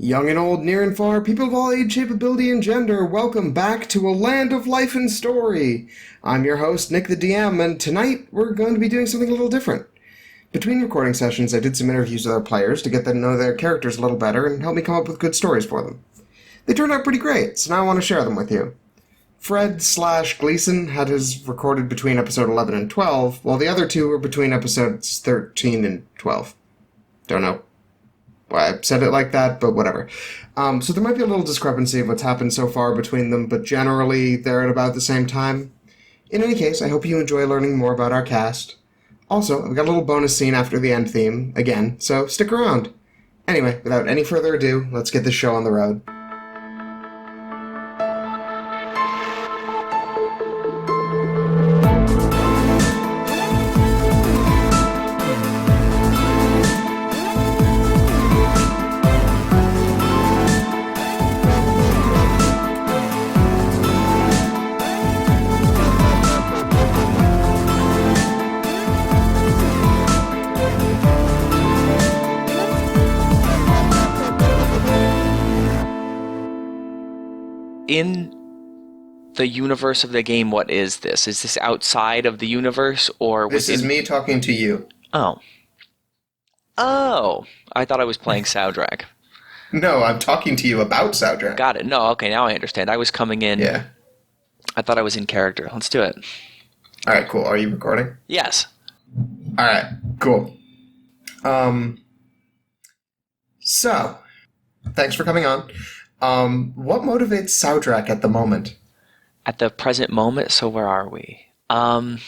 Young and old, near and far, people of all age, shape, ability, and gender, welcome back to a land of life and story. I'm your host, Nick the DM, and tonight we're going to be doing something a little different. Between recording sessions, I did some interviews with our players to get them to know their characters a little better and help me come up with good stories for them. They turned out pretty great, so now I want to share them with you. Fred/Gleason had his recorded between episode 11 and 12, while the other two were between episodes 13 and 12. Don't know why I said it like that, but whatever. So there might be a little discrepancy of what's happened so far between them, but generally they're at about the same time. In any case, I hope you enjoy learning more about our cast. Also, I've got a little bonus scene after the end theme, again, so stick around. Anyway, without any further ado, let's get this show on the road. In the universe of the game, what is this? Is this outside of the universe or within? This is me talking to you. Oh, I thought I was playing Soundtrack. No, I'm talking to you about Soundtrack. Got it. No, okay, now I understand. I was coming in. Yeah. I thought I was in character. Let's do it. All right, cool. Are you recording? Yes. All right, cool. So, thanks for coming on. What motivates Soundtrack at the moment? At the present moment, so where are we? I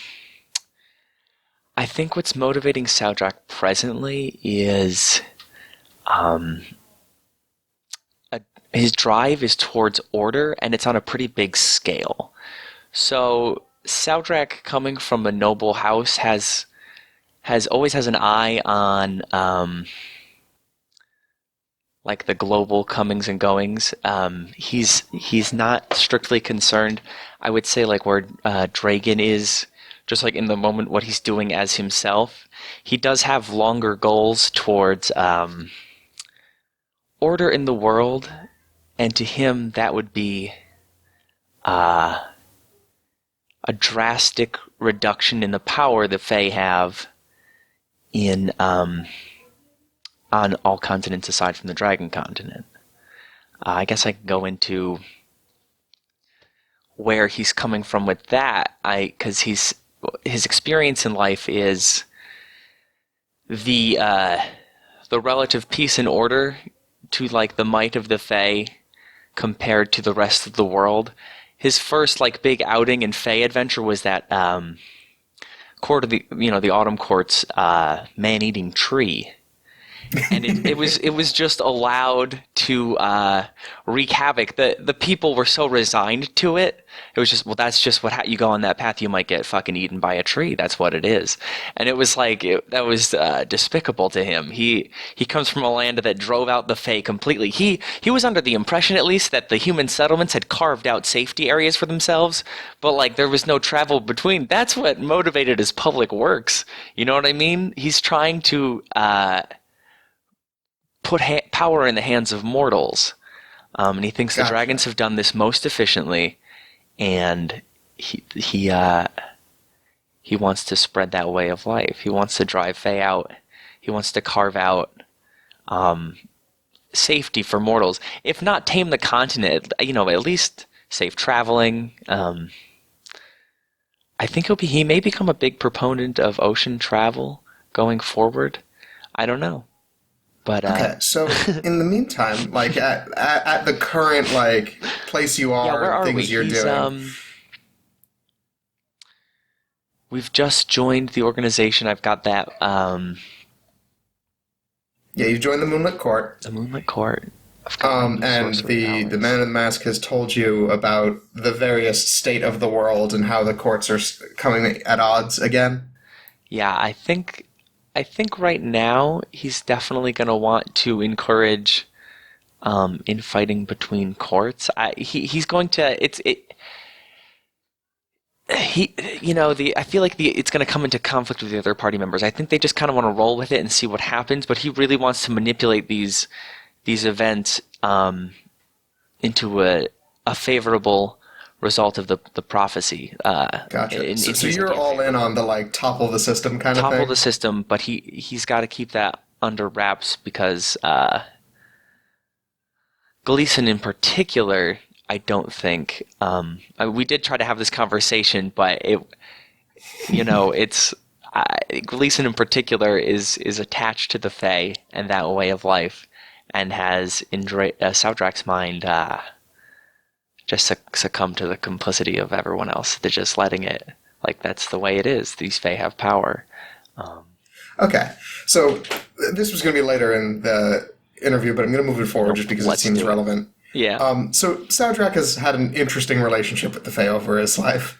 think what's motivating Soundtrack presently is his drive is towards order, and it's on a pretty big scale. So Soundtrack, coming from a noble house, has always has an eye on like the global comings and goings. He's not strictly concerned, I would say, like where Dragon is, just like in the moment what he's doing as himself. He does have longer goals towards order in the world, and to him that would be a drastic reduction in the power the Fae have in on all continents aside from the Dragon continent. I guess I can go into where he's coming from with that, because his experience in life is the relative peace and order to like the might of the Fae compared to the rest of the world. His first like big outing in Fae adventure was that court of the Autumn Court's man-eating tree. And it was just allowed to wreak havoc. The people were so resigned to it. It was just, well, that's just what you go on that path, you might get fucking eaten by a tree. That's what it is. And it was like that was despicable to him. He comes from a land that drove out the Fae completely. He was under the impression, at least, that the human settlements had carved out safety areas for themselves, but like there was no travel between. That's what motivated his public works. You know what I mean? He's trying to put power in the hands of mortals, and he thinks the dragons have done this most efficiently, and he wants to spread that way of life. He wants to drive Fae out. He wants to carve out safety for mortals, if not tame the continent. At least safe traveling. I think he may become a big proponent of ocean travel going forward. I don't know. But, okay, so in the meantime, like at the current like place you are, where are things you're doing. We've just joined the organization. I've got that. Yeah, you joined the Moonlit Court. The Moonlit Court. And the man in the mask has told you about the various state of the world and how the courts are coming at odds again. Yeah, I think right now he's definitely going to want to encourage infighting between courts. He's going to. I feel like it's going to come into conflict with the other party members. I think they just kind of want to roll with it and see what happens, but he really wants to manipulate these these events into a favorable result of the prophecy. Gotcha. So you're all in on the like topple the system kind of topple thing? the system, but he's got to keep that under wraps because Gleason in particular, I don't think. We did try to have this conversation, but it's Gleason in particular is attached to the Fae and that way of life, and has in Saudrak's mind just succumbed to the complicity of everyone else. They're just letting it, like, that's the way it is. These Fae have power. Okay, so this was going to be later in the interview, but I'm going to move it forward just because it seems relevant. Yeah. So Saudrak has had an interesting relationship with the Fae over his life.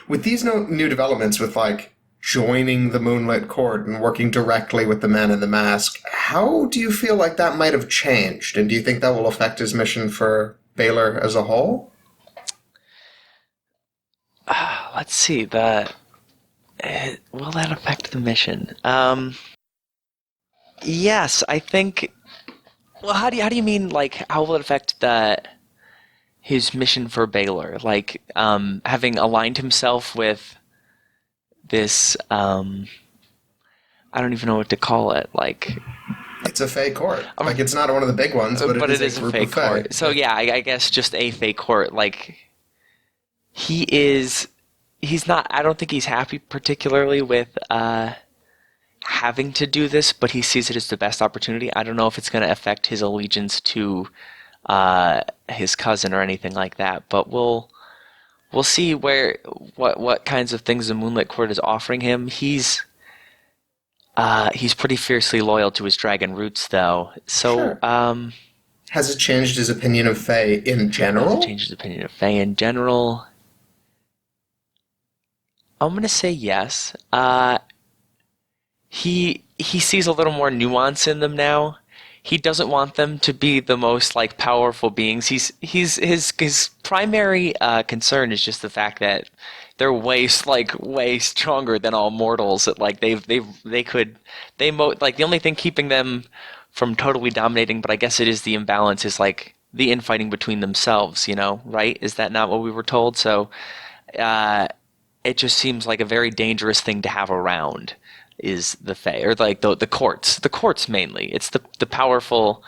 With these new developments, with like joining the Moonlit Court and working directly with the Man in the Mask, how do you feel like that might have changed? And do you think that will affect his mission for Baylor as a whole? Let's see. Will that affect the mission? Yes, I think. Well, how do you mean? Like, how will it affect his mission for Baylor? Like, having aligned himself with this. I don't even know what to call it. Like, it's a Fae court. Like, it's not one of the big ones, but it is a group of Fae court. So yeah, I guess just a Fae court. Like, he's not. I don't think he's happy particularly with having to do this, but he sees it as the best opportunity. I don't know if it's going to affect his allegiance to his cousin or anything like that, but we'll see what kinds of things the Moonlit Court is offering him. He's pretty fiercely loyal to his dragon roots, though. So, sure. Has it changed his opinion of Fae in general? Has it changed his opinion of Fae in general? I'm going to say yes. He sees a little more nuance in them now. He doesn't want them to be the most like powerful beings. His primary concern is just the fact that they're way stronger than all mortals. That like the only thing keeping them from totally dominating, but I guess it is the imbalance, is like the infighting between themselves. Right? Is that not what we were told? So, it just seems like a very dangerous thing to have around. Is the Fae, or like the courts mainly. It's the powerful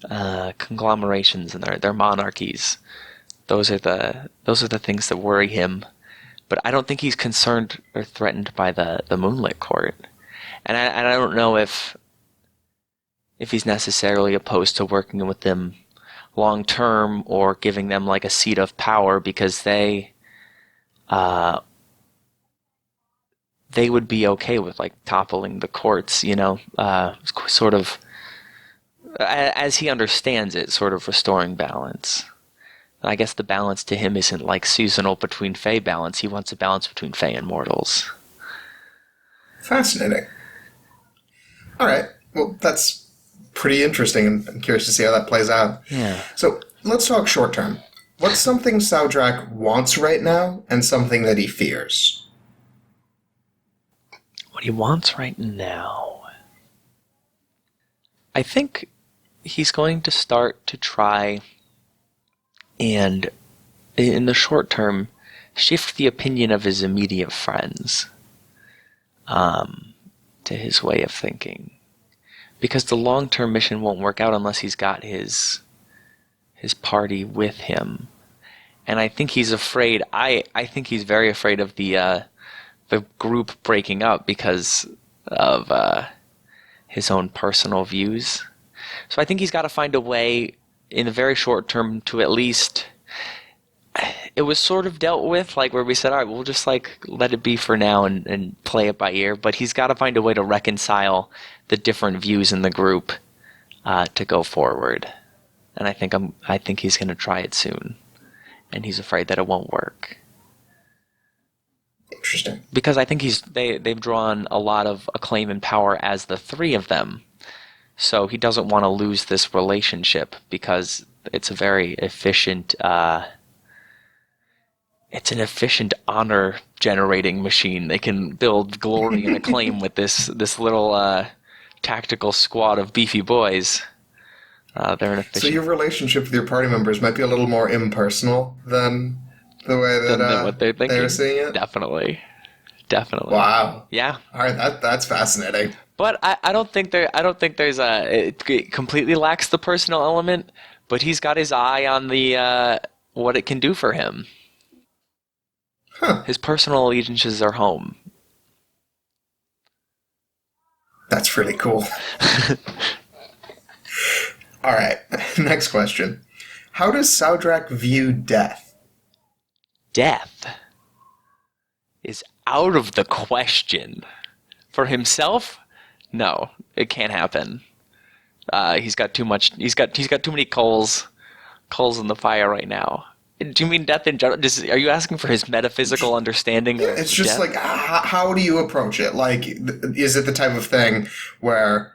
conglomerations and their monarchies. Those are the things that worry him. But I don't think he's concerned or threatened by the Moonlit Court, and I don't know if he's necessarily opposed to working with them long term or giving them like a seat of power, because they would be okay with like toppling the courts, sort of, as he understands it, sort of restoring balance. I guess the balance to him isn't like seasonal between Fae balance. He wants a balance between Fae and mortals. Fascinating. All right. Well, that's pretty interesting, and I'm curious to see how that plays out. Yeah. So let's talk short term. What's something Saudrak wants right now and something that he fears? What he wants right now. I think he's going to start to try and, in the short term, shift the opinion of his immediate friends to his way of thinking. Because the long-term mission won't work out unless he's got his party with him. And I think he's afraid, I think he's very afraid of the group breaking up because of his own personal views. So I think he's got to find a way in the very short term to at least... It was sort of dealt with, like where we said, all right, we'll just like let it be for now and play it by ear. But he's got to find a way to reconcile the different views in the group to go forward. And I think he's going to try it soon. And he's afraid that it won't work. Interesting. Because I think they've drawn a lot of acclaim and power as the three of them. So he doesn't want to lose this relationship because it's a very efficient... it's an efficient honor-generating machine. They can build glory and acclaim with this little tactical squad of beefy boys. They're an So efficient your relationship with your party members might be a little more impersonal than the way that than what they're they're thinking. seeing it. Definitely. Definitely. Wow. Yeah. All right, that's fascinating. But I don't think there's it completely lacks the personal element, but he's got his eye on the what it can do for him. Huh. His personal allegiances are home. That's really cool. All right, next question. How does Saudrak view death? Death is out of the question. For himself, no, it can't happen. He's got too much. He's got too many coals in the fire right now. Do you mean death in general? Are you asking for his metaphysical understanding of It's just death? like, how do you approach it? Like, is it the type of thing where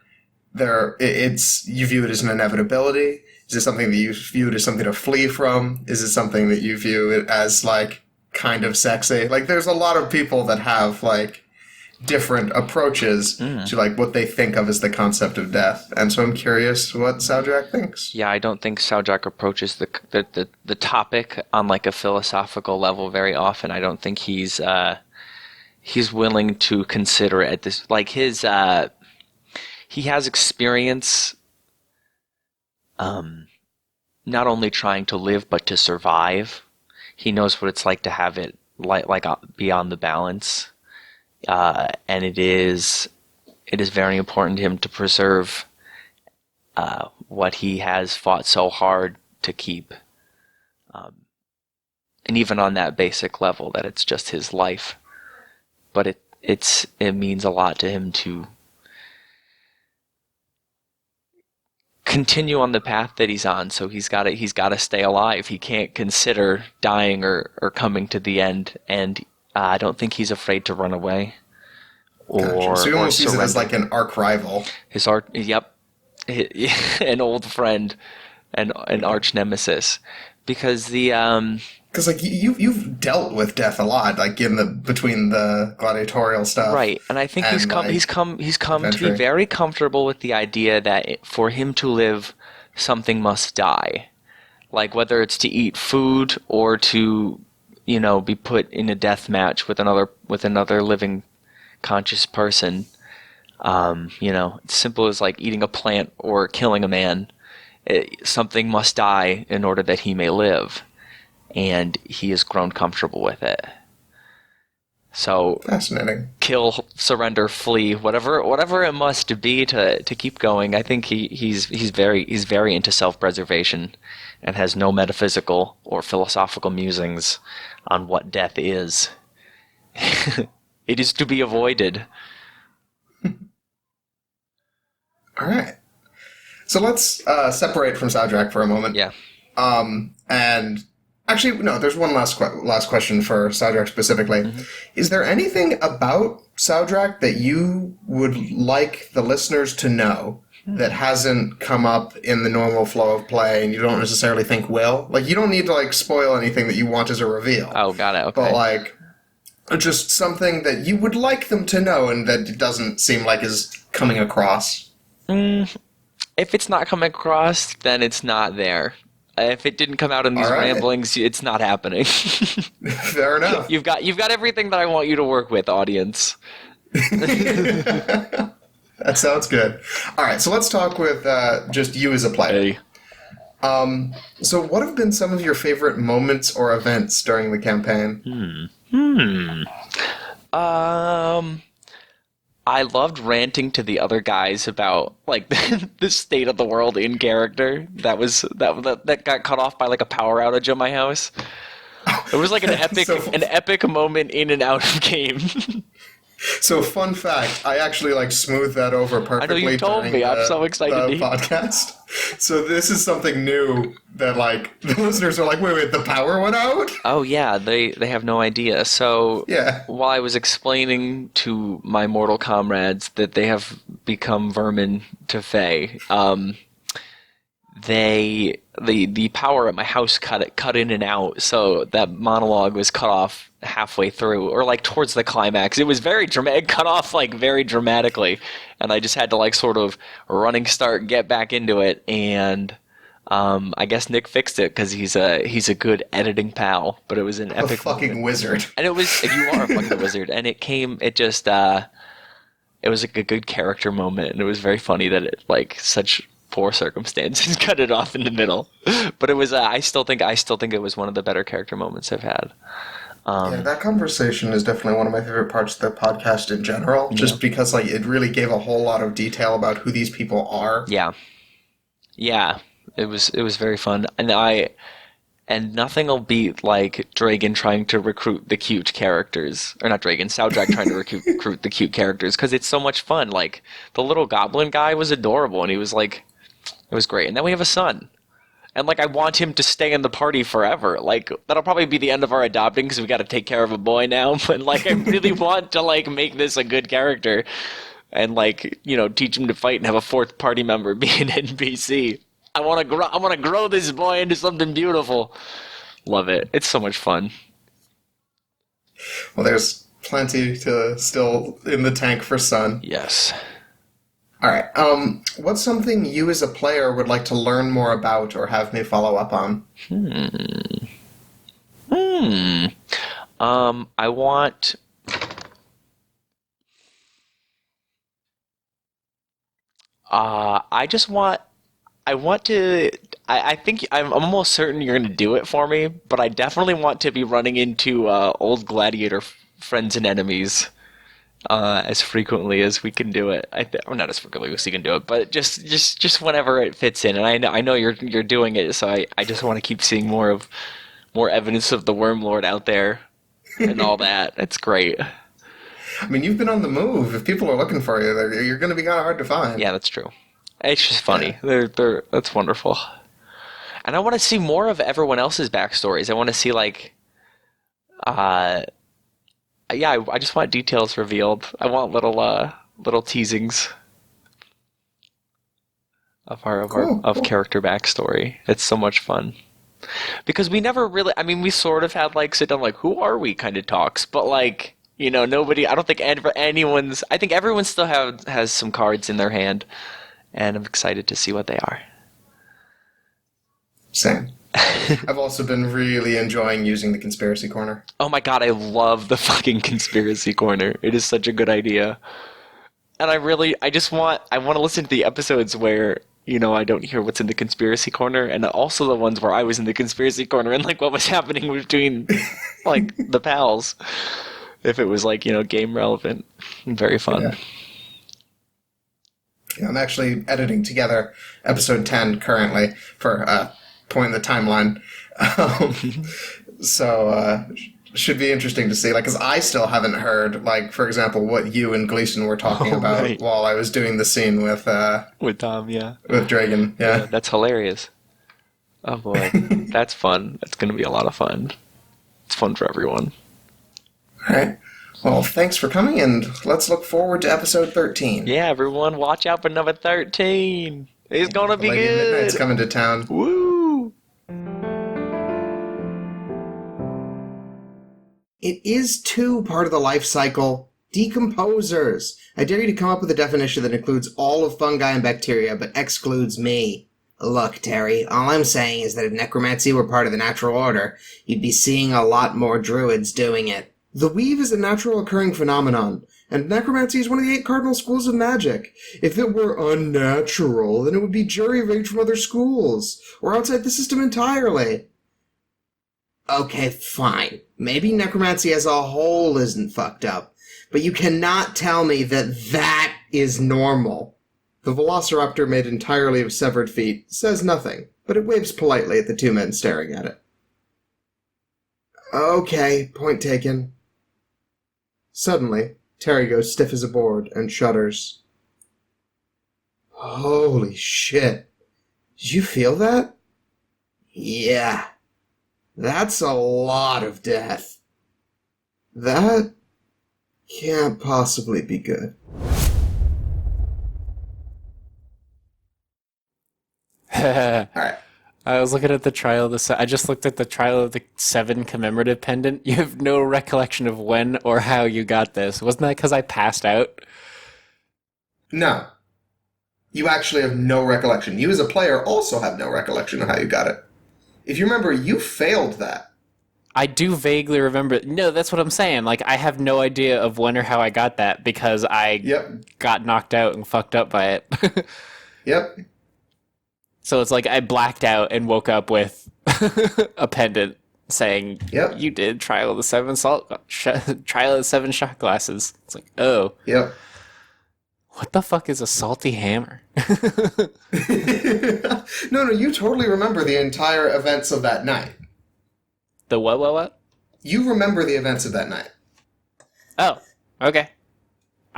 it's you view it as an inevitability? Is it something that you view it as something to flee from? Is it something that you view it as like kind of sexy? Like, there's a lot of people that have like different approaches to like what they think of as the concept of death, and so I'm curious what Saudrak thinks. Yeah, I don't think Saudrak approaches the topic on like a philosophical level very often. I don't think he's willing to consider it at this like his he has experience not only trying to live but to survive. He knows what it's like to have it like beyond the balance. And it is very important to him to preserve what he has fought so hard to keep, and even on that basic level, that it's just his life. But it means a lot to him to continue on the path that he's on. So he's got to stay alive. He can't consider dying or coming to the end, and I don't think he's afraid to run away Gotcha. So he almost sees it surrender. as like an arch rival. Yep, an old friend, and an arch nemesis, because Because like you've dealt with death a lot, like between the gladiatorial stuff, right, and I think he's and, come like, he's come to be adventuring. very comfortable with the idea that for him to live, something must die, like whether it's to eat food or to be put in a death match with another living conscious person. It's simple as like eating a plant or killing a man. Something must die in order that he may live, and he has grown comfortable with it. So Fascinating. kill, surrender, flee, whatever it must be to keep going. I think he's very into self-preservation, and has no metaphysical or philosophical musings on what death is. It is to be avoided. All right. So let's separate from Saudrak for a moment. Yeah. And actually, no. There's one last question for Saudrak specifically. Mm-hmm. Is there anything about Saudrak that you would like the listeners to know that hasn't come up in the normal flow of play, and you don't necessarily think will? Like, you don't need to like spoil anything that you want as a reveal. Oh, got it. Okay. But like, just something that you would like them to know, and that it doesn't seem like is coming across. If it's not coming across, then it's not there. If it didn't come out in these All right. ramblings, it's not happening. Fair enough. You've got everything that I want you to work with, audience. That sounds good. All right, so let's talk with just you as a player. Hey. So what have been some of your favorite moments or events during the campaign? I loved ranting to the other guys about like the state of the world in character. That got cut off by like a power outage at my house. It was like an epic moment in and out of game. So, fun fact, I actually like smoothed that over perfectly. I know you told during me. I'm so excited the to hear. podcast. So this is something new that like the listeners are like, wait, the power went out? Oh yeah, they have no idea. So Yeah. while I was explaining to my mortal comrades that they have become vermin to Fae, the power at my house cut in and out, so that monologue was cut off halfway through, or like towards the climax. It was very dramatic, cut off like very dramatically, and I just had to like sort of running start, get back into it, and I guess Nick fixed it because he's a good editing pal. But it was an A epic fucking moment. wizard. And you are a fucking wizard, and it was like a good character moment, and it was very funny that it like such poor circumstances cut it off in the middle. But it was I still think it was one of the better character moments I've had. Yeah, that conversation is definitely one of my favorite parts of the podcast in general, just because like it really gave a whole lot of detail about who these people are. Yeah. It was very fun, and nothing will beat like Dragon trying to recruit the cute characters, or not Dragon, Saldrak trying to recruit the cute characters, because it's so much fun. Like the little goblin guy was adorable, and he was like, it was great. And then we have a son, and like I want him to stay in the party forever. Like that'll probably be the end of our adopting because we got to take care of a boy now. But like I really want to like make this a good character, and like teach him to fight and have a fourth party member be an NPC. I want to grow this boy into something beautiful. Love it. It's so much fun. Well, there's plenty to still in the tank for Sun. Yes. All right. What's something you as a player would like to learn more about or have me follow up on? I want. I want to. I think I'm almost certain you're going to do it for me, but I definitely want to be running into old gladiator friends and enemies as frequently as we can do it. Or not as frequently as we can do it, but just whenever it fits in. And I know you're doing it, so I just want to keep seeing more evidence of the Worm Lord out there and all that. That's great. I mean, you've been on the move. If people are looking for you, you're going to be kind of hard to find. Yeah, that's true. It's just funny. They're that's wonderful. And I want to see more of everyone else's backstories. I want to see like I just want details revealed. I want little teasings of our character backstory. It's so much fun. Because we never really, I mean, we sort of had like sit down like who are we kind of talks, but like nobody, I don't think I think everyone still has some cards in their hand. And I'm excited to see what they are. Same. I've also been really enjoying using the Conspiracy Corner. Oh my god, I love the fucking Conspiracy Corner. It is such a good idea. And I want to listen to the episodes where, I don't hear what's in the Conspiracy Corner, and also the ones where I was in the Conspiracy Corner and like what was happening between like the pals. If it was like, game relevant. Very fun. Yeah. I'm actually editing together episode 10 currently for point in the timeline. So should be interesting to see. Like, because I still haven't heard, like, for example, what you and Gleason were talking about right. While I was doing the scene with Tom, yeah. With Dragon, yeah. That's hilarious. Oh, boy. That's fun. That's going to be a lot of fun. It's fun for everyone. All right. Well, thanks for coming, and let's look forward to episode 13. Yeah, everyone, watch out for number 13. It's gonna be Lady good. Midnight's coming to town. Woo! It is, too, part of the life cycle. Decomposers. I dare you to come up with a definition that includes all of fungi and bacteria, but excludes me. Look, Terry, all I'm saying is that if necromancy were part of the natural order, you'd be seeing a lot more druids doing it. The weave is a natural occurring phenomenon, and necromancy is one of the 8 cardinal schools of magic. If it were unnatural, then it would be jury-rigged from other schools, or outside the system entirely. Okay, fine. Maybe necromancy as a whole isn't fucked up, but you cannot tell me that is normal. The velociraptor made entirely of severed feet says nothing, but it waves politely at the 2 men staring at it. Okay, point taken. Suddenly, Terry goes stiff as a board and shudders. Holy shit. Did you feel that? Yeah. That's a lot of death. That can't possibly be good. All right. I was looking at the Trial of the I just looked at the Trial of the Seven commemorative pendant. You have no recollection of when or how you got this. Wasn't that because I passed out? No. You actually have no recollection. You as a player also have no recollection of how you got it. If you remember, you failed that. I do vaguely remember. No, that's what I'm saying. Like, I have no idea of when or how I got that because I got knocked out and fucked up by it. Yep. So it's like I blacked out and woke up with a pendant saying, "You did Trial of the Seven Trial of the Seven shot glasses." It's like, oh, yep. What the fuck is a salty hammer? No, you totally remember the entire events of that night. The what? You remember the events of that night. Oh, okay.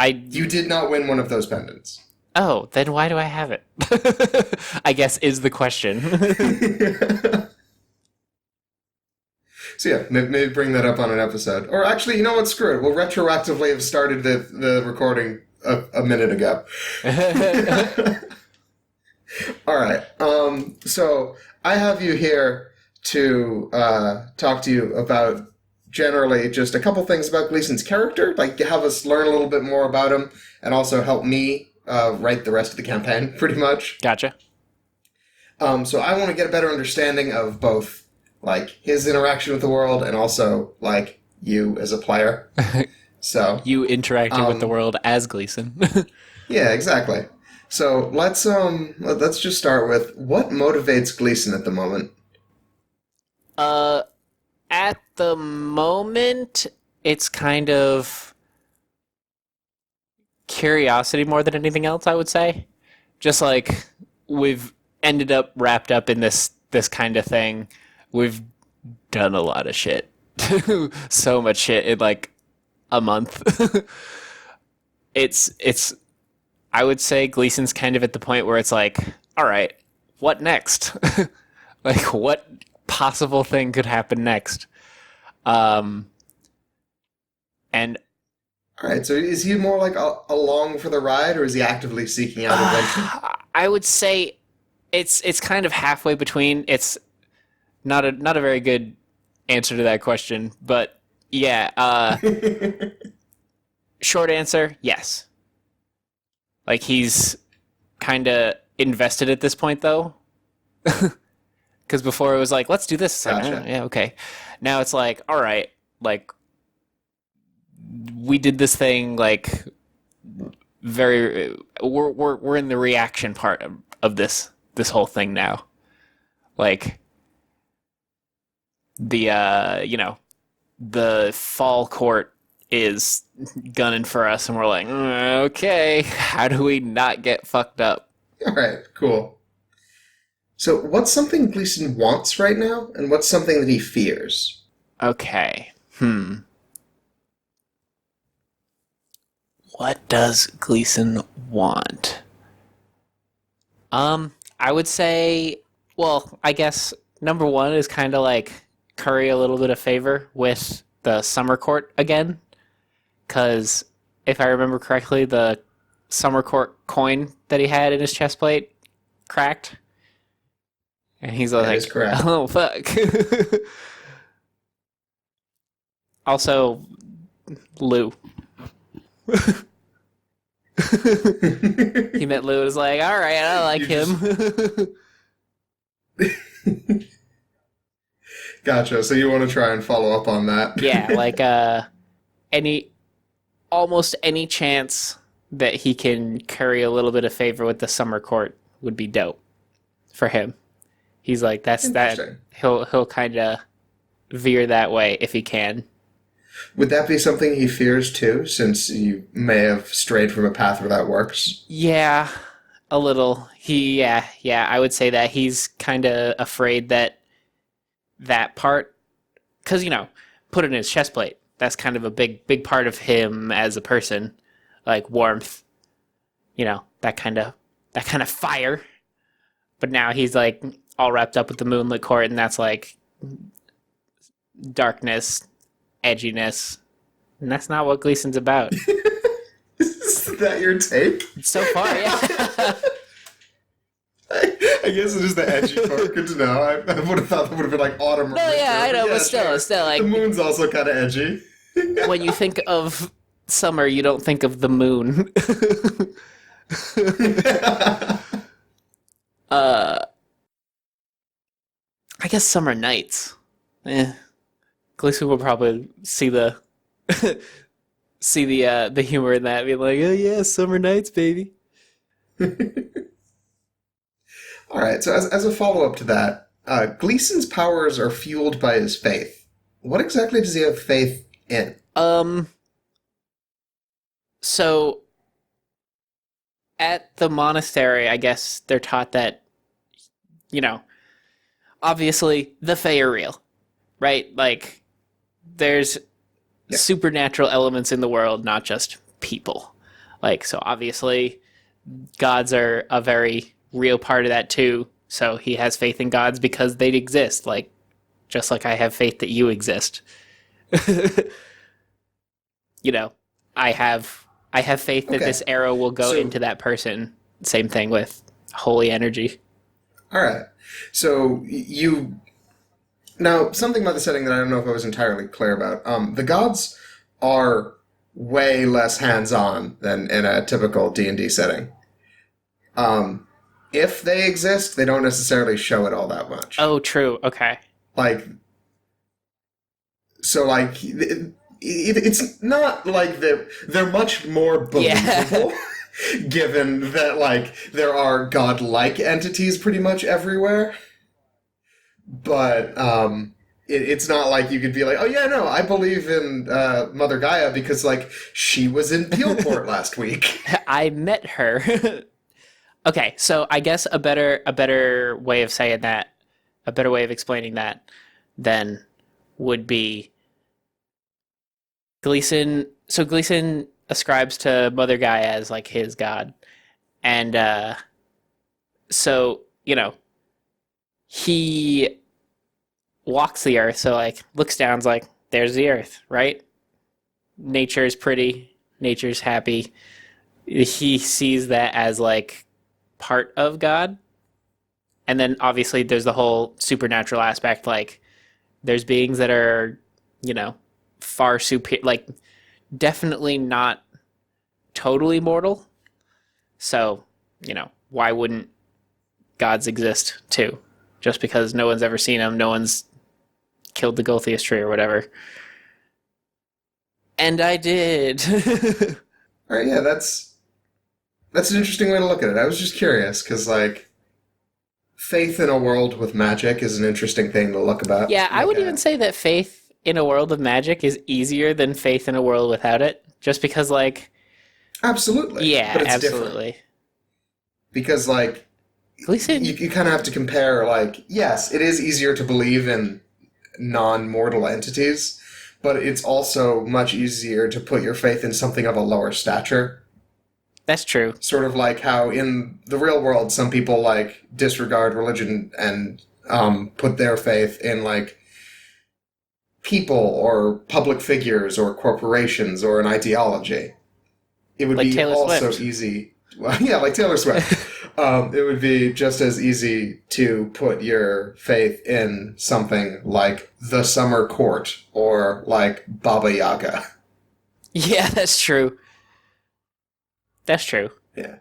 You did not win one of those pendants. Oh, then why do I have it? I guess is the question. So yeah, maybe bring that up on an episode. Or actually, you know what? Screw it. We'll retroactively have started the recording a minute ago. All right. So I have you here to talk to you about generally just a couple things about Gleason's character, like have us learn a little bit more about him, and also help me write the rest of the campaign, pretty much. Gotcha. So I want to get a better understanding of both, like, his interaction with the world and also, like, you as a player. So you interacting with the world as Gleason. Yeah, exactly. So let's just start with what motivates Gleason at the moment. At the moment, it's kind of curiosity more than anything else, I would say. Just like we've ended up wrapped up in this kind of thing. We've done a lot of shit. So much shit in like a month. It's I would say Gleason's kind of at the point where it's like, all right, what next? Like, what possible thing could happen next? And all right, so is he more like along for the ride, or is he actively seeking out adventure? I would say it's kind of halfway between. It's not a very good answer to that question, but yeah. Short answer, yes. Like, he's kind of invested at this point, though. Because before it was like, let's do this. Gotcha. Like, yeah, okay. Now it's like, all right, like, we did this thing, like, we're in the reaction part of this whole thing now. Like, the fall court is gunning for us, and we're like, okay, how do we not get fucked up? All right, cool. So what's something Gleason wants right now, and what's something that he fears? Okay. What does Gleason want? I would say, well, I guess number one is kind of like curry a little bit of favor with the summer court again. Because if I remember correctly, the summer court coin that he had in his chest plate cracked. And he's like, oh, fuck. Also, Lou. He met Lou and was like, all right, I like him. Gotcha. So you want to try and follow up on that? Yeah, like almost any chance that he can curry a little bit of favor with the summer court would be dope for him. He's like, that's that. He'll kind of veer that way if he can. Would that be something he fears too, since you may have strayed from a path where that works? Yeah, a little. Yeah, I would say that he's kind of afraid that part, because, put it in his chest plate. That's kind of a big part of him as a person, like warmth, that kind of fire. But now he's like all wrapped up with the moonlit court, and that's like darkness, edginess, and that's not what Gleason's about. Is that your take? So far, yeah. I guess it is the edgy part. Good to know. I would have thought that would have been like autumn. Or No, yeah, winter, I know, yeah, but still, sure. still, like The moon's also kind of edgy. when you think of summer, you don't think of the moon. I guess summer nights. Gleason will probably see the the humor in that, be like, oh yeah, summer nights, baby. All right. So as a follow up to that, Gleason's powers are fueled by his faith. What exactly does he have faith in? So at the monastery, I guess they're taught that, obviously the Fae are real, right? Like, there's supernatural elements in the world, not just people. Like, so obviously gods are a very real part of that too. So he has faith in gods because they exist, like, just like I have faith that you exist. I have faith that this arrow will go into that person. Same thing with holy energy. All right. So now something about the setting that I don't know if I was entirely clear about. The gods are way less hands-on than in a typical D&D setting. If they exist, they don't necessarily show it all that much. Oh, true. Okay. It's not like they're much more believable, given that there are godlike entities pretty much everywhere. But it's not like you could be like, oh yeah, no, I believe in Mother Gaia because she was in Peelport last week. I met her. Okay, so I guess a better way of saying that, a better way of explaining that, then would be Gleason. So Gleason ascribes to Mother Gaia as his god, and so he walks the earth. So looks down's there's the earth, right? Nature is pretty. Nature's happy. He sees that as part of God. And then obviously there's the whole supernatural aspect, there's beings that are, far superior, definitely not totally mortal. So, why wouldn't gods exist too? Just because no one's ever seen them, no one's killed the Golthius tree or whatever. And I did. All right, yeah, that's an interesting way to look at it. I was just curious, because, faith in a world with magic is an interesting thing to look about. Yeah, I would even say that faith in a world of magic is easier than faith in a world without it. Just because, Absolutely. Yeah, but it's absolutely. Different. Because, Gleason... you kind of have to compare, yes, it is easier to believe in non-mortal entities, but it's also much easier to put your faith in something of a lower stature. That's true. Sort of like how in the real world some people disregard religion and put their faith in people or public figures or corporations or an ideology. It would be Taylor also Swift. Easy. Well, yeah, like Taylor Swift. It would be just as easy to put your faith in something like the Summer Court or Baba Yaga. Yeah, that's true. That's true. Yeah.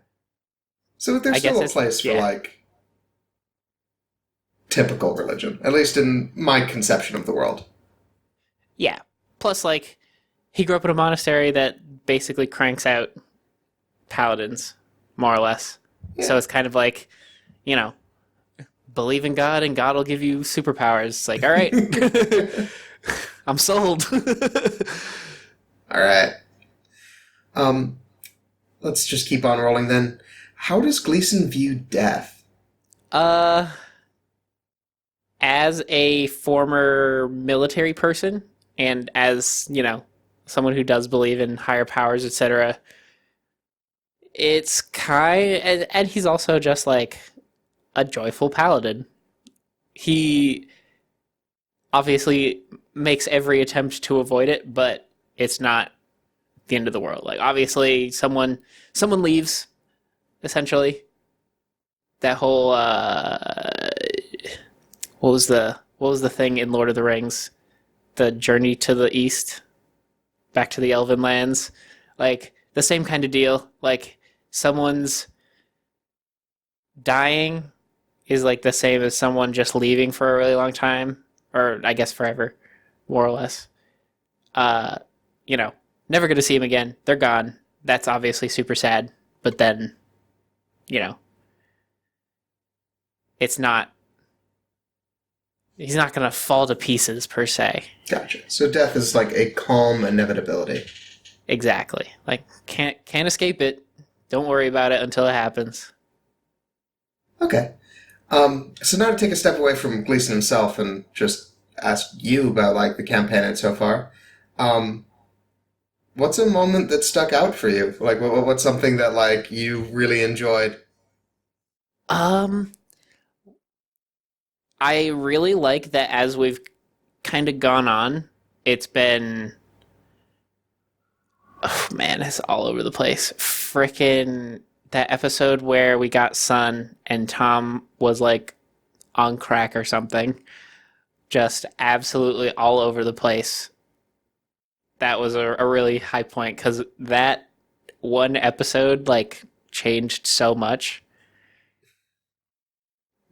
So there's still a place for typical religion, at least in my conception of the world. Yeah. Plus, he grew up in a monastery that basically cranks out paladins, more or less. Yeah. So it's kind of believe in God and God will give you superpowers. It's all right. I'm sold. All right. Let's just keep on rolling then. How does Gleason view death? As a former military person and as, someone who does believe in higher powers, etc., it's and he's also just a joyful paladin. He obviously makes every attempt to avoid it, but it's not the end of the world. Obviously someone leaves, essentially, that whole what was the thing in Lord of the Rings? The journey to the east, back to the Elven lands, like the same kind of deal. Like someone's dying is like the same as someone just leaving for a really long time, or I guess forever, more or less. You know, never going to see him again. They're gone. That's obviously super sad. But then, you know, it's not. He's not going to fall to pieces per se. Gotcha. So death is like a calm inevitability. Exactly. Like can't escape it. Don't worry about it until it happens. Okay. So now to take a step away from Gleason himself and just ask you about like the campaign and so far. What's a moment that stuck out for you? Like, what's something that like you really enjoyed? I really like that as we've kind of gone on, it's been, oh man, it's all over the place. Frickin' that episode where we got Sun and Tom was like on crack or something. Just absolutely all over the place. That was a really high point because that one episode like changed so much.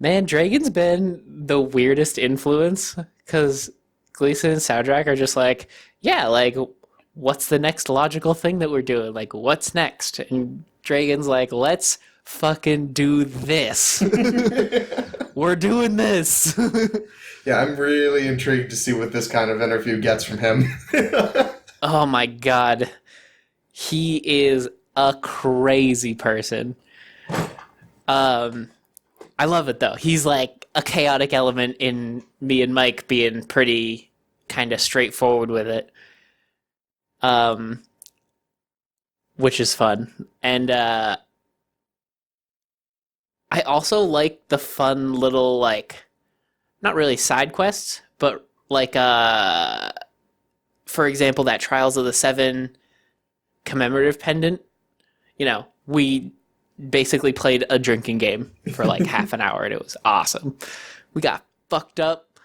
Man, Dragon's been the weirdest influence because Gleason and Soundtrack are just like, yeah, like, what's the next logical thing that we're doing? Like, what's next? And Dragon's like, let's fucking do this. We're doing this. Yeah, I'm really intrigued to see what this kind of interview gets from him. Oh my god. He is a crazy person. I love it though. He's like a chaotic element in me and Mike being pretty kind of straightforward with it. Which is fun. And I also like the fun little like not really side quests, but like for example that Trials of the Seven commemorative pendant. You know, we basically played a drinking game for like half an hour and it was awesome. We got fucked up,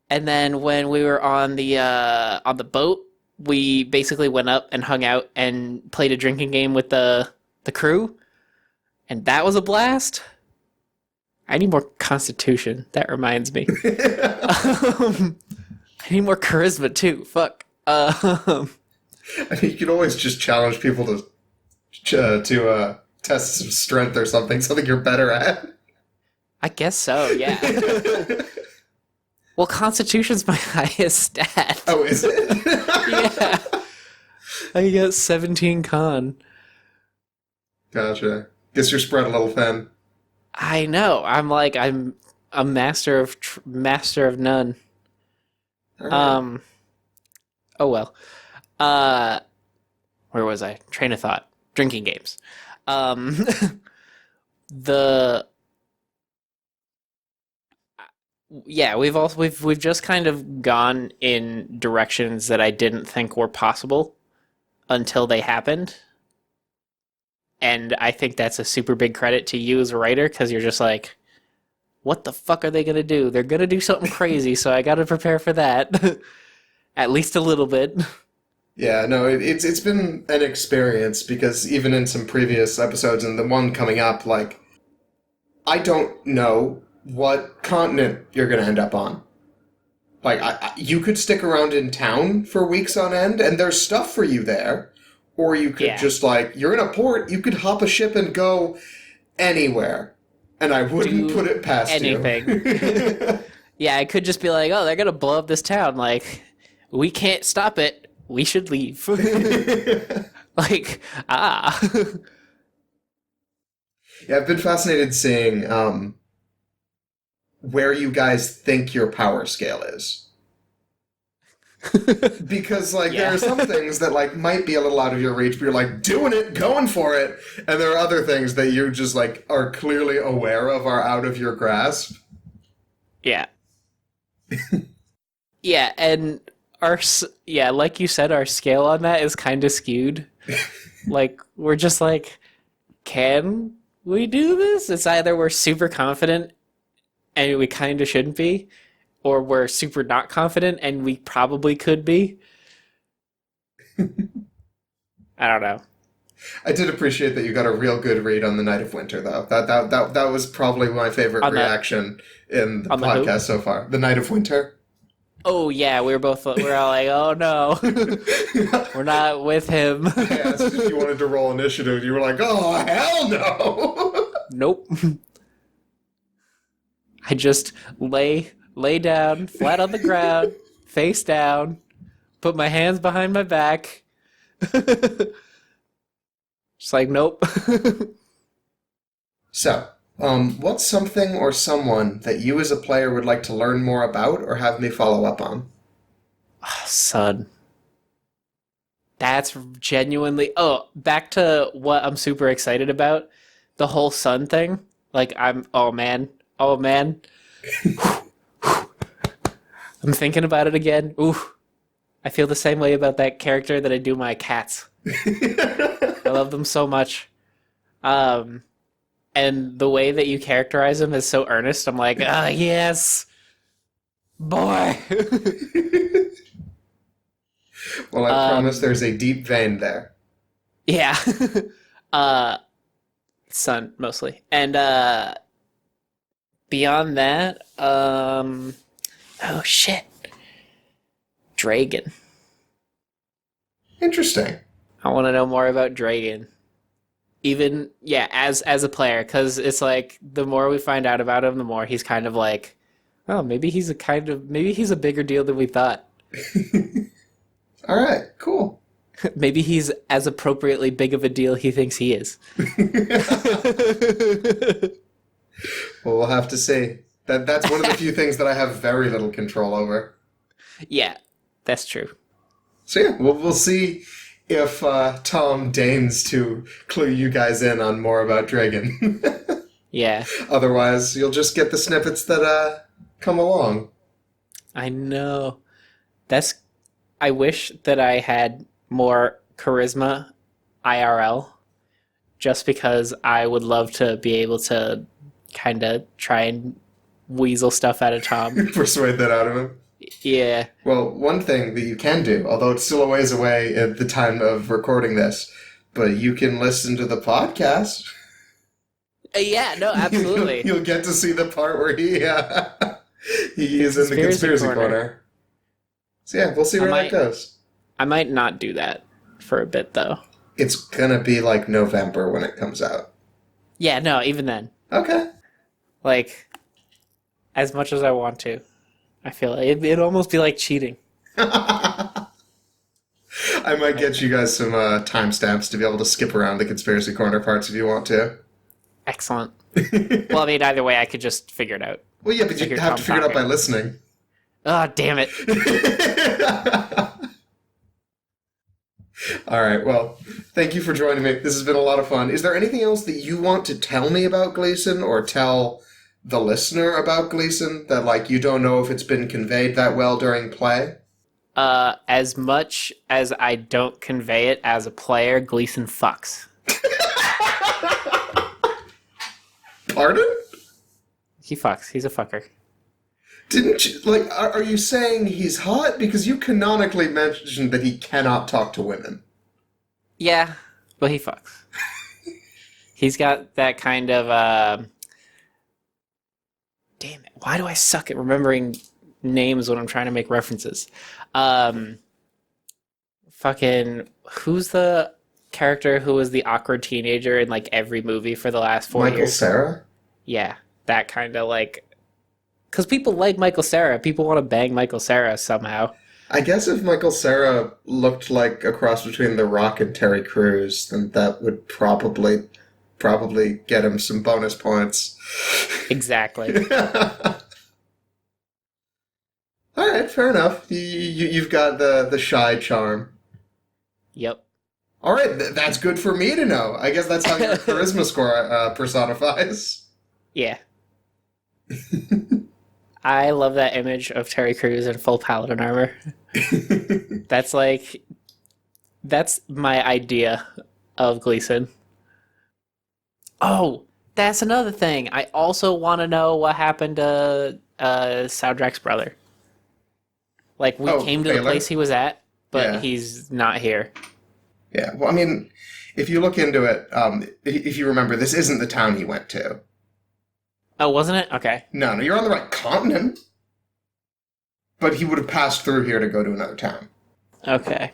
and then when we were on the boat, we basically went up and hung out and played a drinking game with the crew, and that was a blast. I need more constitution. That reminds me. I need more charisma too. Fuck. I mean, you could always just challenge people to test some strength or something you're better at. I guess so, yeah. Well, Constitution's my highest stat. Oh, is it? Yeah. I got 17 con. Gotcha. Guess you're spread a little thin. I know. I'm a master of none. All right. Oh well. Where was I? Train of thought. Drinking games. We've just kind of gone in directions that I didn't think were possible until they happened. And I think that's a super big credit to you as a writer, because you're just like, what the fuck are they going to do? They're going to do something crazy, so I got to prepare for that. At least a little bit. Yeah, no, it's been an experience, because even in some previous episodes and the one coming up, like, I don't know what continent you're going to end up on. Like, you could stick around in town for weeks on end, and there's stuff for you there. Or you could just, like, you're in a port, you could hop a ship and go anywhere. And I wouldn't put it past anything. you. Yeah, I could just be like, oh, they're going to blow up this town. Like, we can't stop it. We should leave. Like, Yeah, I've been fascinated seeing where you guys think your power scale is. Because, like, there are some things that, like, might be a little out of your reach, but you're, like, doing it, going for it. And there are other things that you just, like, are clearly aware of are out of your grasp. Yeah. Yeah, and like you said, our scale on that is kind of skewed. Like, we're just like, can we do this? It's either we're super confident and we kind of shouldn't be, or we're super not confident and we probably could be. I don't know. I did appreciate that you got a real good read on the Night of Winter, though. That was probably my favorite On the- reaction in the on the who? podcast so far. The Night of Winter. Oh yeah, we're all like, oh no, we're not with him. I asked if you wanted to roll initiative. You were like, oh, hell no! Nope. I just lay down, flat on the ground, face down, put my hands behind my back. Just like, nope. So, what's something or someone that you as a player would like to learn more about or have me follow up on? Son. That's genuinely... Oh, back to what I'm super excited about. The whole sun thing. Like, Oh, man. I'm thinking about it again. Ooh. I feel the same way about that character that I do my cats. I love them so much. And the way that you characterize them is so earnest. I'm like, yes. Boy. Well, I promise there's a deep vein there. Yeah. Sun, mostly. And beyond that, oh shit. Dragon. Interesting. I want to know more about Dragon. Even, yeah, as a player, because it's like, the more we find out about him, the more he's kind of like, oh, maybe he's a bigger deal than we thought. All right, cool. Maybe he's as appropriately big of a deal he thinks he is. Well, we'll have to see. That's one of the few things that I have very little control over. Yeah, that's true. So yeah, we'll see if Tom deigns to clue you guys in on more about Dragon. Yeah. Otherwise, you'll just get the snippets that come along. I know. I wish that I had more charisma IRL, just because I would love to be able to kind of try and weasel stuff out of Tom. Persuade that out of him. Yeah. Well, one thing that you can do, although it's still a ways away at the time of recording this, but you can listen to the podcast. Yeah, no, absolutely. You'll get to see the part where he is in the conspiracy corner. So yeah, we'll see where that goes. I might not do that for a bit, though. It's gonna be like November when it comes out. Yeah, no, even then. Okay. Like, as much as I want to. I feel like it'd almost be like cheating. I might get you guys some timestamps to be able to skip around the conspiracy corner parts if you want to. Excellent. Well, I mean, either way, I could just figure it out. Well, yeah, but you have to figure it out by listening. Oh, damn it. All right, well, thank you for joining me. This has been a lot of fun. Is there anything else that you want to tell me about Gleason or tell the listener about Gleason that, like, you don't know if it's been conveyed that well during play? As much as I don't convey it as a player, Gleason fucks. Pardon? He fucks. He's a fucker. Didn't you, like, are you saying he's hot? Because you canonically mentioned that he cannot talk to women. Yeah, but he fucks. He's got that kind of, damn it, why do I suck at remembering names when I'm trying to make references? Fucking, who's the character who was the awkward teenager in, like, every movie for the last 4 years? Michael Cera? Yeah, that kind of, like... Because people like Michael Cera. People want to bang Michael Cera somehow. I guess if Michael Cera looked like a cross between The Rock and Terry Crews, then that would probably get him some bonus points. Exactly. All right, fair enough. You've got the shy charm. Yep. All right, that's good for me to know. I guess that's how your charisma score personifies. Yeah. I love that image of Terry Crews in full paladin armor. That's my idea of Gleason. Oh, That's another thing. I also want to know what happened to Soudrak's brother. Like, we came to the Baylor? place he was at, but Yeah. he's not here. Yeah, well, I mean, if you look into it, if you remember, this isn't the town he went to. Oh, wasn't it? Okay. No, you're on the right continent. But he would have passed through here to go to another town. Okay.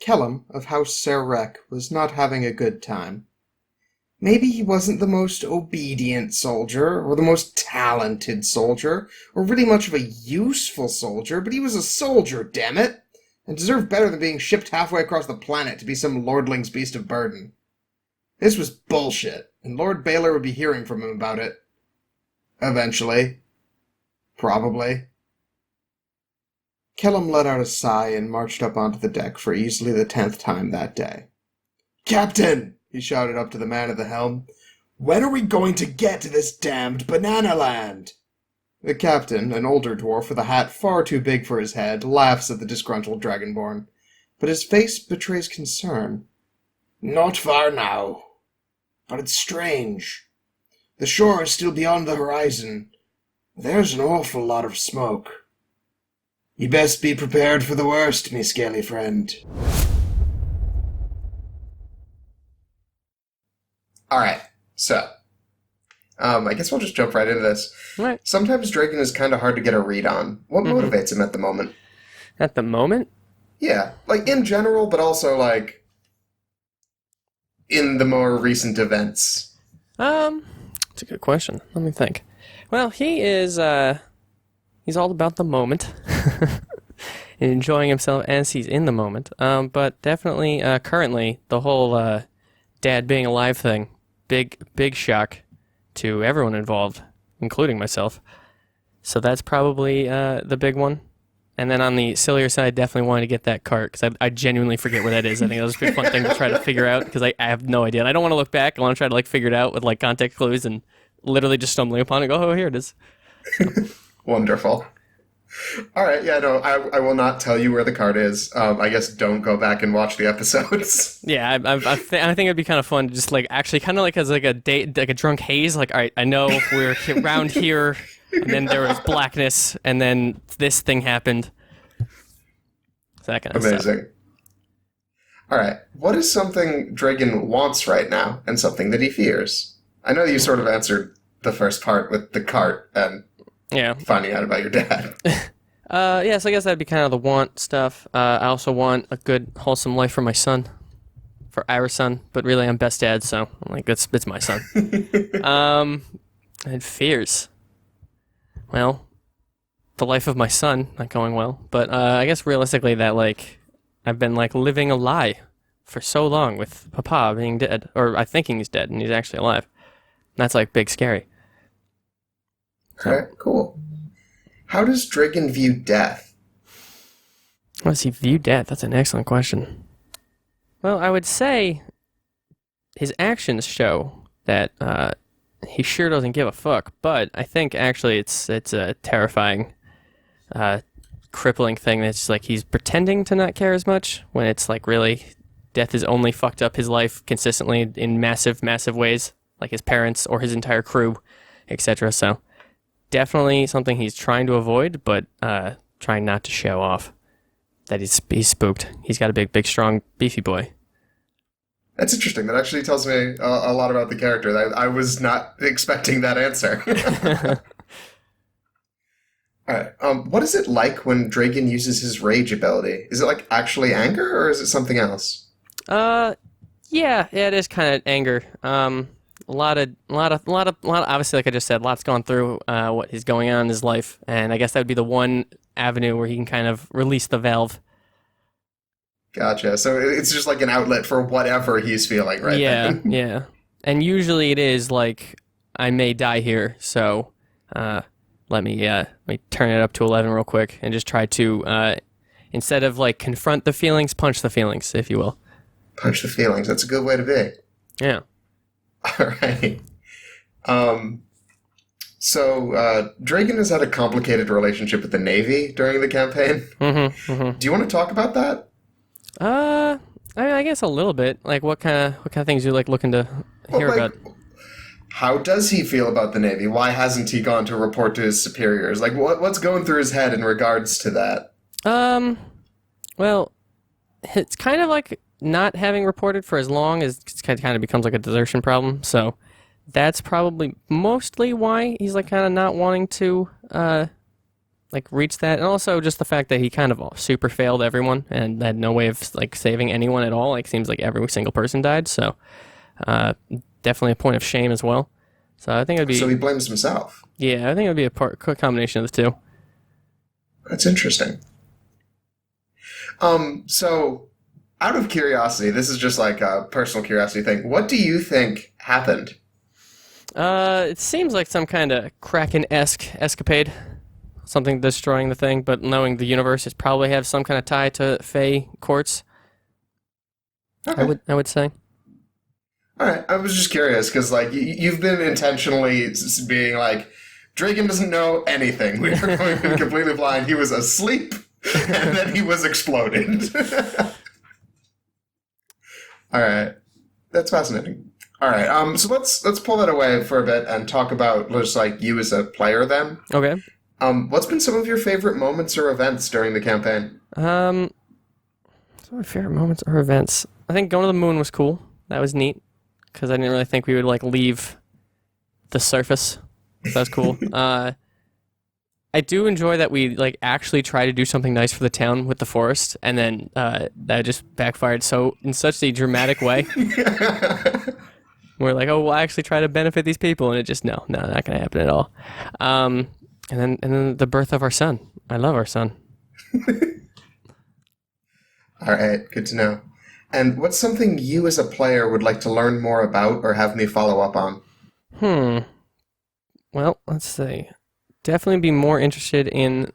Kellum of House Serrek was not having a good time. Maybe he wasn't the most obedient soldier, or the most talented soldier, or really much of a useful soldier, but he was a soldier, damn it, and deserved better than being shipped halfway across the planet to be some lordling's beast of burden. This was bullshit, and Lord Baylor would be hearing from him about it. Eventually. Probably. Kellum let out a sigh and marched up onto the deck for easily the 10th time that day. "Captain!" he shouted up to the man at the helm. "When are we going to get to this damned banana land?" The captain, an older dwarf with a hat far too big for his head, laughs at the disgruntled dragonborn, but his face betrays concern. "Not far now. But it's strange. The shore is still beyond the horizon. There's an awful lot of smoke. You best be prepared for the worst, me scaly friend." Alright, so, I guess we'll just jump right into this. Right. Sometimes Draken is kind of hard to get a read on. What motivates him at the moment? At the moment? Yeah, like in general, but also like in the more recent events. It's a good question. Let me think. Well, he is, he's all about the moment. And enjoying himself as he's in the moment. But definitely, currently, the whole, dad being alive thing, big shock to everyone involved, including myself. So that's probably, the big one. And then on the sillier side, definitely wanted to get that cart, because I genuinely forget where that is. I think that was a pretty fun thing to try to figure out, because I have no idea. And I don't want to look back. I want to try to figure it out with context clues and literally just stumbling upon it. Go, oh, here it is. Wonderful. All right, yeah, no, I will not tell you where the card is. I guess don't go back and watch the episodes. Yeah, I think it'd be kind of fun to just actually kind of as a date, like a drunk haze. All right, I know we're around here, and then there was blackness, and then this thing happened. So that kind of stuff. Amazing. All right, what is something Dragon wants right now, and something that he fears? I know you sort of answered the first part with the cart and finding out about your dad. Yeah, so I guess that'd be kind of the want stuff. I also want a good, wholesome life for my son, for our son, but really I'm best dad, so I'm like, it's my son. And fears. Well, the life of my son not going well, but I guess realistically that I've been living a lie for so long with Papa being dead, or I thinking he's dead and he's actually alive. And that's big scary. Okay, cool. How does Dragon view death? How does he view death? That's an excellent question. Well, I would say his actions show that he sure doesn't give a fuck, but I think actually it's a terrifying, crippling thing that's he's pretending to not care as much when it's really death has only fucked up his life consistently in massive, massive ways, like his parents or his entire crew, etc. So definitely something he's trying to avoid, but trying not to show off that he's spooked. He's got a big, strong, beefy boy. That's interesting. That actually tells me a lot about the character. I was not expecting that answer. All right. What is it like when Dragon uses his rage ability? Is it actually anger, or is it something else? Yeah, it is kind of anger. A lot of, obviously, like I just said, lots gone through what is going on in his life, and I guess that would be the one avenue where he can kind of release the valve. Gotcha. So it's just an outlet for whatever he's feeling right then. Yeah. And usually it is I may die here, so let me turn it up to 11 real quick and just try to, instead of confront the feelings, punch the feelings, if you will. Punch the feelings. That's a good way to be. Yeah. All right. So Dragon has had a complicated relationship with the Navy during the campaign. Mm-hmm. Do you want to talk about that? I mean, I guess a little bit. Like, what kind of things you like looking to hear like, about? how does he feel about the Navy? Why hasn't he gone to report to his superiors? Like, what's going through his head in regards to that? Well, it's kind of like not having reported for as long as it kind of becomes like a desertion problem. So that's probably mostly why he's like kind of not wanting to like reach that, and also just the fact that he kind of super failed everyone and had no way of like saving anyone at all. Like seems like every single person died. So definitely a point of shame as well. So I think it'd be. So he blames himself. Yeah, I think it would be a combination of the two. That's interesting. So, out of curiosity, this is just like a personal curiosity thing. What do you think happened? It seems like some kind of Kraken-esque escapade. Something destroying the thing, but knowing the universe, it probably have some kind of tie to Fey courts. Okay. I would say. All right, I was just curious because like you've been intentionally being like, Dragon doesn't know anything. We are going in completely blind. He was asleep, and then he was exploded. All right, that's fascinating. All right, so let's pull that away for a bit and talk about just like you as a player then. Okay. What's been some of your favorite moments or events during the campaign? Some of my favorite moments or events. I think going to the moon was cool. That was neat because I didn't really think we would like leave the surface. So that was cool. I do enjoy that we like actually try to do something nice for the town with the forest, and then that just backfired in such a dramatic way. We're like, oh, we'll actually try to benefit these people, and it just no, not gonna happen at all. And then the birth of our son. I love our son. All right, good to know. And what's something you as a player would like to learn more about or have me follow up on? Well, let's see. Definitely be more interested in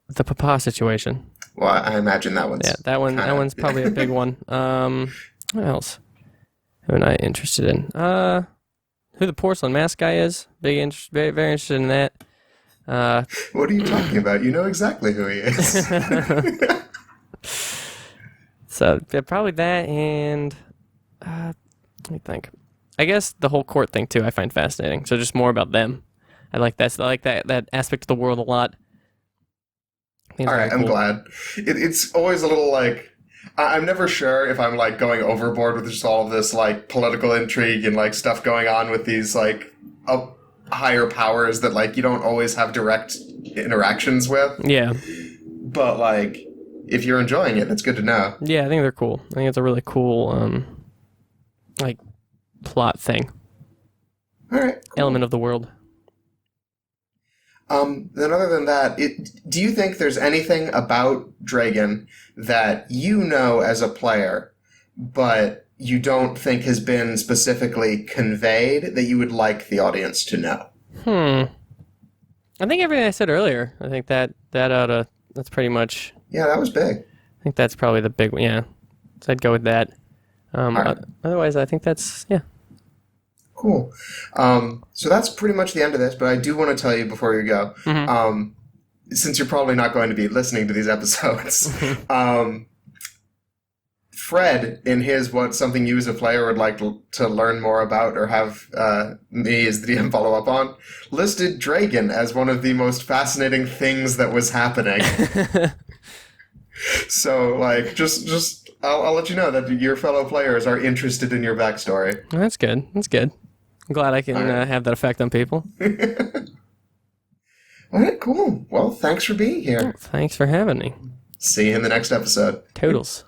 the Papa situation. Well, I imagine that one's... Yeah, that one's probably a big one. What else am I interested in? Who the porcelain mask guy is. Very interested in that. What are you talking about? You know exactly who he is. So yeah, probably that, and let me think. I guess the whole court thing too I find fascinating. So just more about them. I like that. I like that aspect of the world a lot. All right, I'm glad. It's always a little like I'm never sure if I'm like going overboard with just all of this like political intrigue and like stuff going on with these like higher powers that like you don't always have direct interactions with. Yeah. But like if you're enjoying it, that's good to know. Yeah, I think they're cool. I think it's a really cool like plot thing. All right. Cool. Element of the world. Then other than that, do you think there's anything about Dragon that you know as a player, but you don't think has been specifically conveyed that you would like the audience to know? I think everything I said earlier. I think that's pretty much... Yeah, that was big. I think that's probably the big one, yeah. So I'd go with that. Right. Otherwise, I think that's, yeah. Cool. So that's pretty much the end of this, but I do want to tell you before you go, since you're probably not going to be listening to these episodes, Fred, in his what's something you as a player would like to learn more about or have me as the DM follow up on, listed Dragon as one of the most fascinating things that was happening. So, like, just I'll let you know that your fellow players are interested in your backstory. Well, that's good. That's good. I'm glad I can have that effect on people. All right, cool. Well, thanks for being here. Oh, thanks for having me. See you in the next episode. Toodles.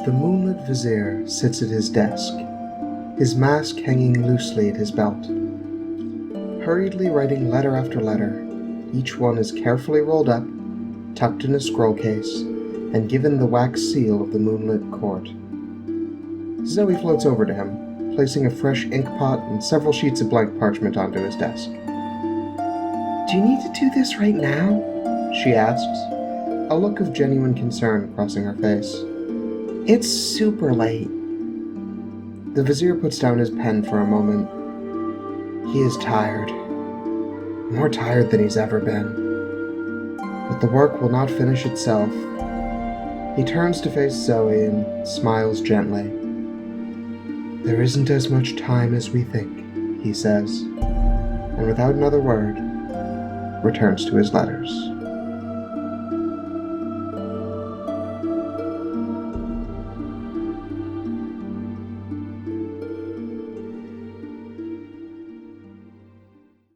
The moonlit vizier sits at his desk, his mask hanging loosely at his belt, hurriedly writing letter after letter. Each one is carefully rolled up, tucked in a scroll case, and given the wax seal of the moonlit court. Zoe floats over to him, placing a fresh ink pot and several sheets of blank parchment onto his desk. "Do you need to do this right now?" she asks, a look of genuine concern crossing her face. "It's super late." The vizier puts down his pen for a moment. He is tired. More tired than he's ever been. But the work will not finish itself. He turns to face Zoe and smiles gently. "There isn't as much time as we think," he says, and without another word, returns to his letters.